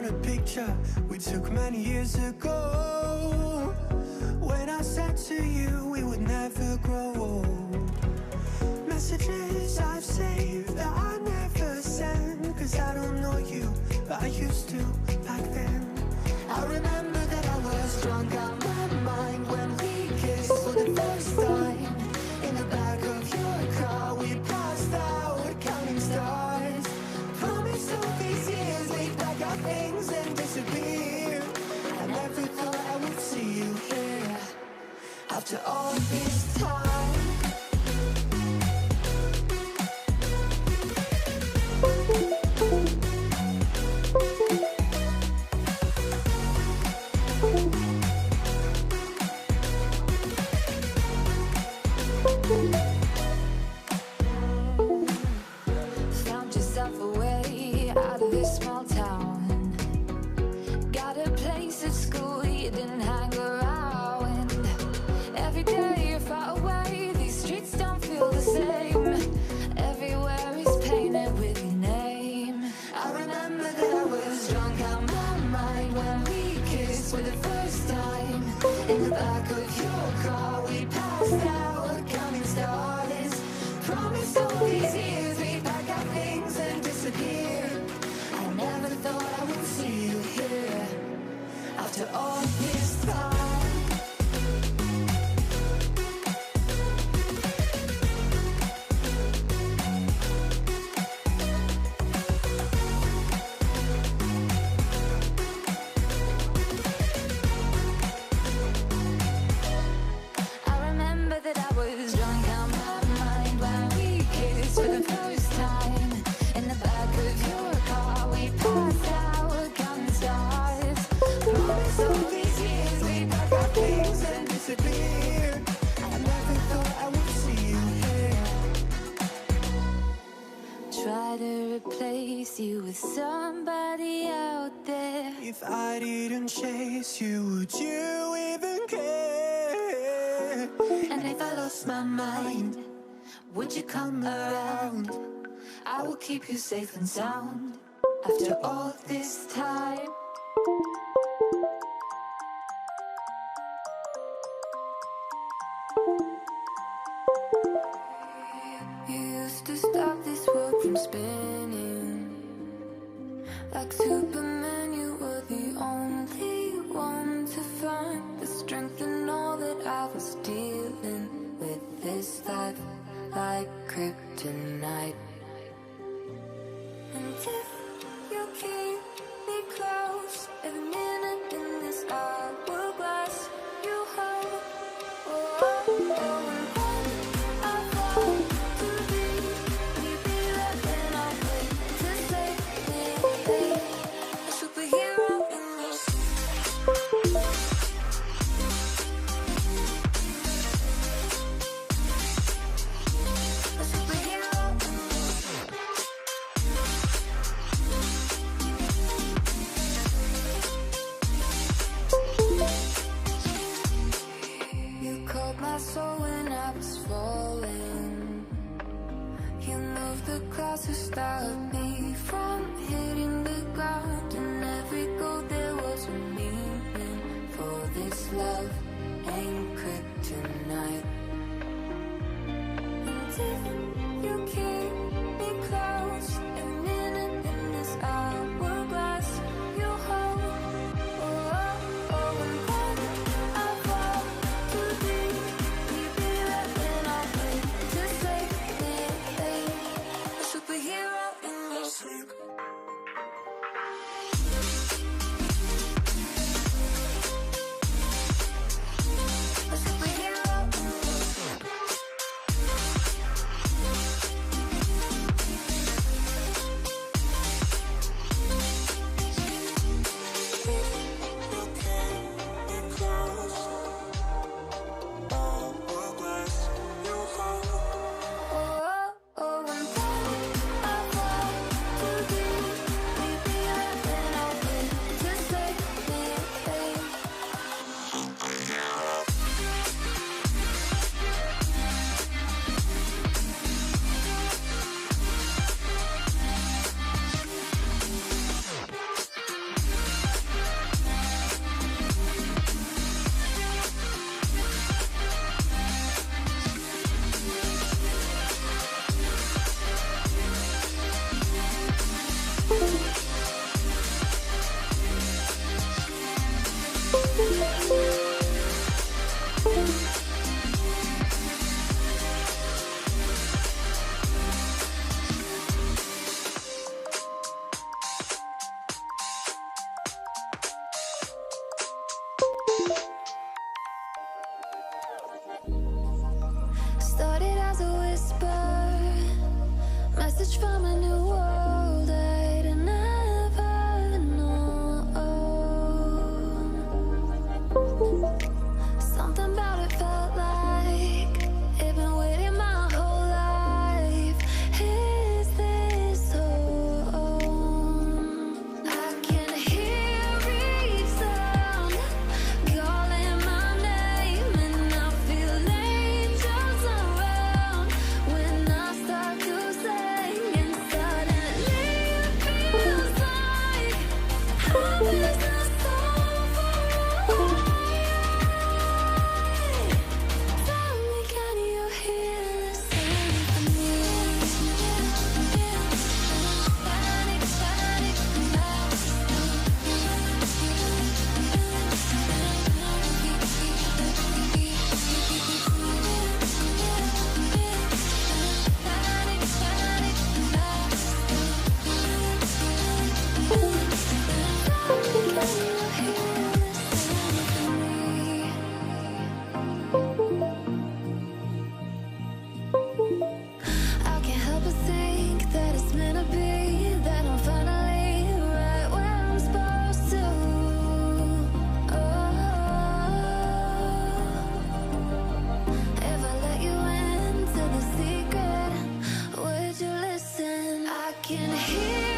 a picture we took many years ago, when I said to you we would never grow old. Messages I've saved that I never send, cause I don't know you, but I used to back then. I remember that I was drunk out my mind when we kissed for the first time. In the back of your car we passed out counting stars. Promised all these years we'd pack our things and disappear. I never thought I would see you here after all this time. Found yourself a way out of this small town. Got a place at school you didn't hang around. Every day you're far away, these streets don't feel the same. Everywhere is painted with your name. I remember that I was drunk out my mind when we kissed for the first time. In the back of your car we passed out counting stars. Promised all these years we'd pack our things and disappear. I never thought I would see you here after all this time. I remember that I was drunk out my mind when we kissed for the first time. In the back of your car we passed out counting stars. Promised all these years we'd pack our things and disappear. I never thought I would see you here. Try to replace you with somebody out there. If I didn't chase you, would you even care? And if I lost my mind, would you come around? I will keep you safe and sound after all this time. You used to stop this world from spinning. Like Superman, you were the only one to find the strength in all that I was dealing with. This life like kryptonite. And if you keep me close, every minute in this hourglass you hold. Oh, oh, oh, and when I fall to be, will you be there when I wait to save me? A superhero in me. A superhero in me. You called my soul when I was falling. You moved the clouds to stop me from hitting the ground. And every goal there was a meaning. For this love ain't kryptonite. And if you keep me close, every minute in this hourglass you hold. Oh, oh, oh, and when I fall to be, will you be there when I wait to save me? A superhero in me. A superhero in me. can hear